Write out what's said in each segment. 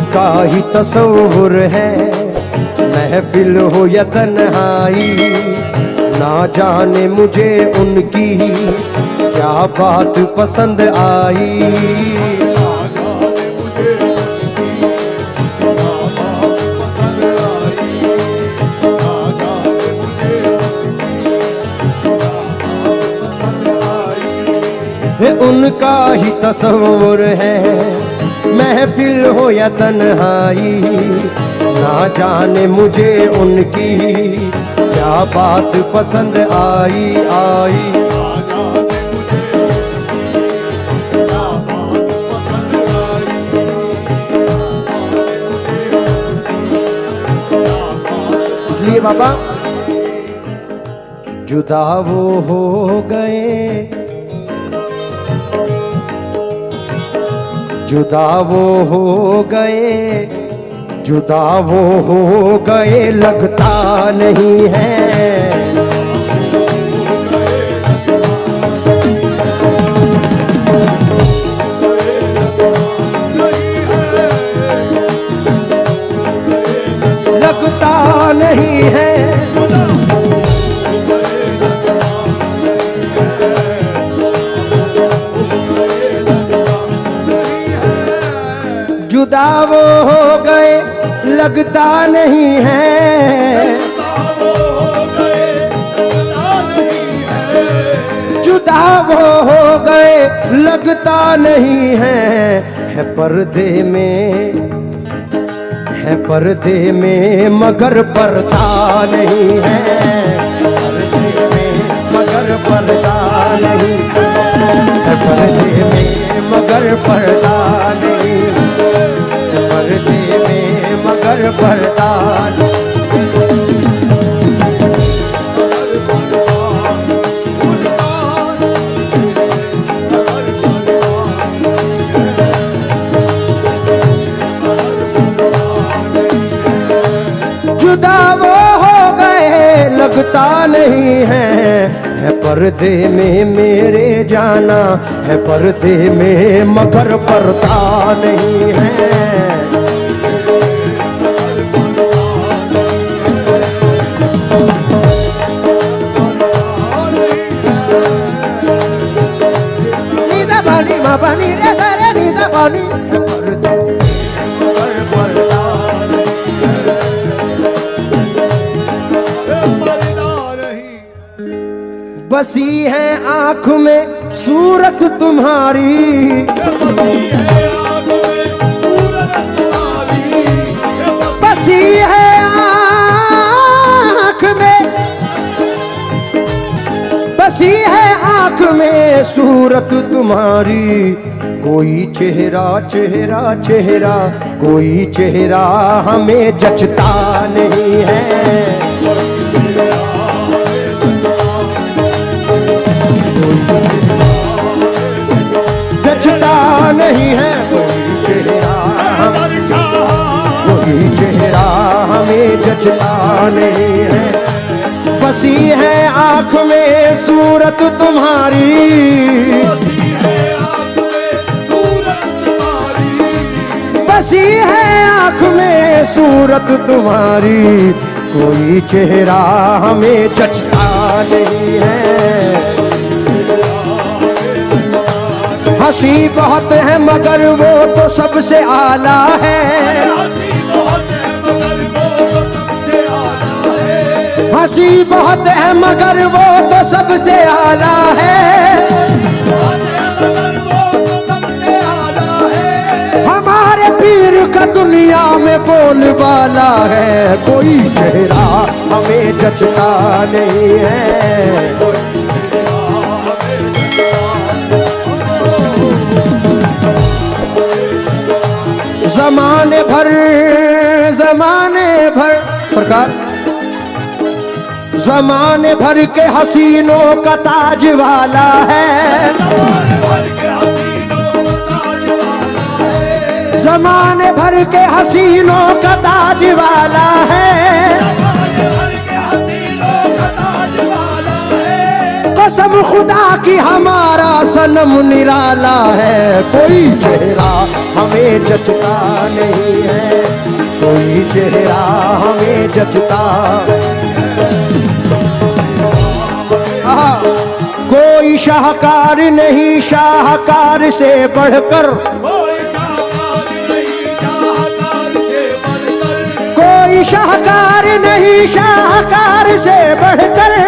उनका ही तस्वुर है, महफिल हो या तन्हाई, ना जाने मुझे उनकी क्या बात पसंद आई। उनका ही तस्वुर है, महफिल हो या तन्हाई, ना जाने मुझे उनकी क्या बात पसंद आई। इसलिए बाबा जुदा वो हो गए, जुदा वो हो गए, जुदा वो हो गए, लगता नहीं है। लगता नहीं है, जुदा वो हो गए, लगता नहीं है। जुदा वो हो गए, लगता नहीं है पर्दे में, है पर्दे में मगर पर्दा नहीं है, पर्दे में मगर पर्दा नहीं है, पर्दे में मगर पर्दा नहीं, पर्दे में मगर पर्दा। जुदा वो हो गए, लगता नहीं है पर्दे में मेरे जाना, है पर्दे में मगर पर्दा नहीं है। पानी रे करे नीदा पानी, बसी है आँख में सूरत तुम्हारी, बसी है आँख में, बसी है आँख में सूरत तुम्हारी, कोई चेहरा चेहरा चेहरा, कोई चेहरा हमें जचता नहीं है। जचता नहीं है कोई चेहरा, कोई चेहरा हमें जचता नहीं है। बसी है आँख में सूरत तुम्हारी, बसी है आँख में सूरत तुम्हारी, कोई चेहरा हमें जचता नहीं है। हंसी बहुत है मगर वो तो सबसे आला है, हंसी बहुत है मगर वो तो सबसे आला है। हमारे पीर का दुनिया में बोलबाला है, कोई चेहरा हमें जचता नहीं है। जमाने भर सरकार, जमाने भर के हसीनों का ताज वाला है, जमाने भर के हसीनों का ताज वाला है। कसम खुदा की हमारा सनम निराला है, कोई चेहरा हमें जचता नहीं है, कोई चेहरा हमें जचता। कोई शाहकार नहीं शाहकार से बढ़कर, कोई शाहकार नहीं शाहकार से बढ़कर,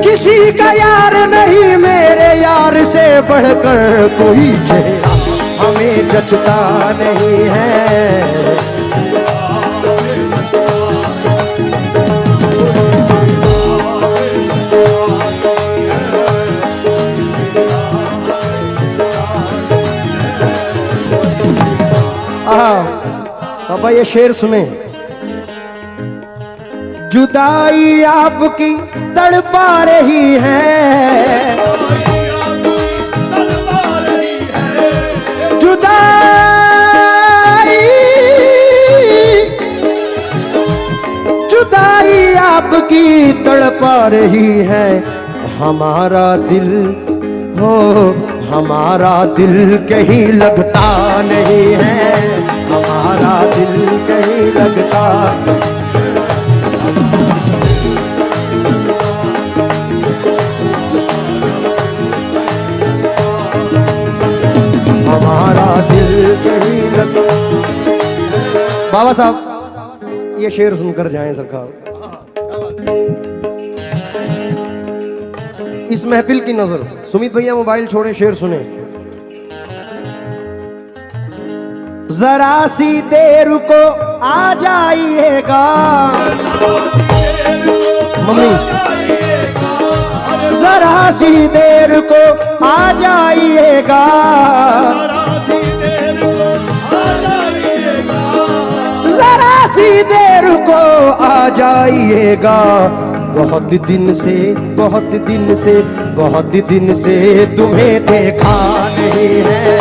किसी का यार नहीं मेरे यार से बढ़कर, कोई चेहरा हमें जचता नहीं है। पापा ये शेर सुने। जुदाई आपकी तड़पा रही है, जुदाई जुदाई आपकी तड़पा रही है, हमारा दिल हो हमारा दिल कहीं लगता नहीं है, हमारा दिल कहीं लगता। हमारा दिल कहीं लगता। बाबा साहब ये शेर सुनकर जाएं सरकार। इस महफिल की नजर, सुमित भैया मोबाइल छोड़े शेर सुने। जरा सी देर को आ जाइएगा मम्मी, जरा सी देर को आ जाइएगा, जरा सी देर को आ जाइएगा। बहुत दिन से बहुत दिन से बहुत दिन से तुम्हें देखा नहीं है,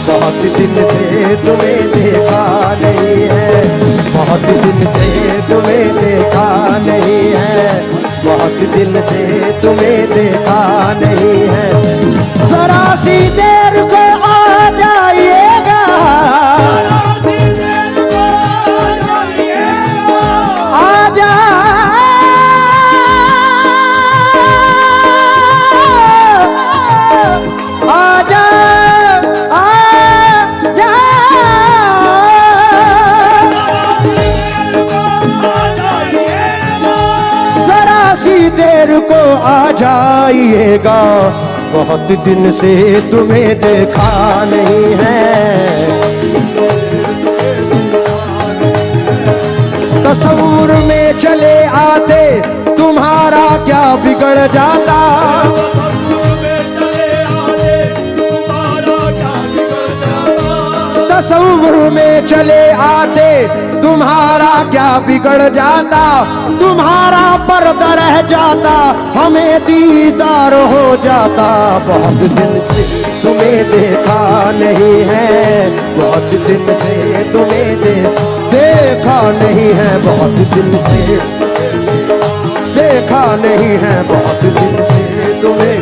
बहुत दिन से तुम्हें देखा नहीं है, बहुत दिन से तुम्हें देखा नहीं है, बहुत दिन से तुम्हें देखा नहीं है। जरा सी देर को आ जाइएगा, आ जा को आ जाइएगा। बहुत दिन से तुम्हें देखा नहीं है, तस्वुर में चले आते तुम्हारा क्या बिगड़ जाता, तस्वुर में चले आते तुम्हारा क्या बिगड़ जाता, तुम्हारा पर्दा रह जाता हमें दीदार हो जाता। बहुत दिन से तुम्हें देखा नहीं है, बहुत दिन से तुम्हें देखा नहीं है, बहुत दिन से देखा नहीं है, बहुत दिन से तुम्हें।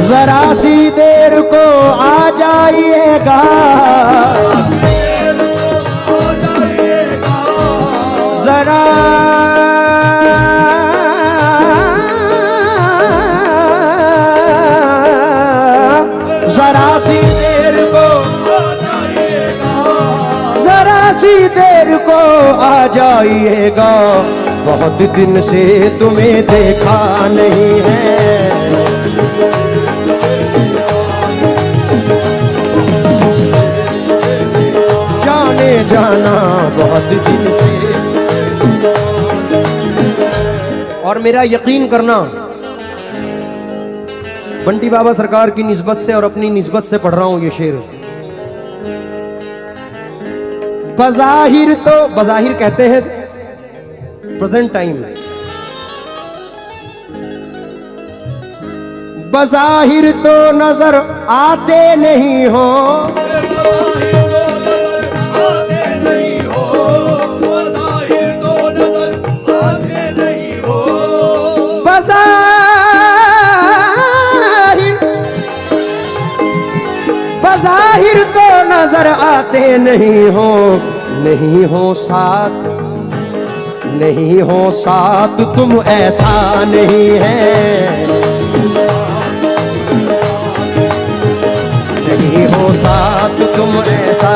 जरा सी देर को आ जाइएगा, जरा जरा सी देर को, जरा सी देर को आ जाइएगा। बहुत दिन से तुम्हें देखा नहीं है, जाने जाना बहुत दिन से। और मेरा यकीन करना, बंटी बाबा सरकार की निस्बत से और अपनी निस्बत से पढ़ रहा हूं ये शेर। बज़ाहिर तो, बज़ाहिर कहते हैं प्रेजेंट टाइम, बज़ाहिर तो नजर आते नहीं हो, बज़ाहिर तो नजर आते नहीं हो, नहीं हो साथ, नहीं हो साथ तुम ऐसा नहीं है, नहीं हो साथ तुम ऐसा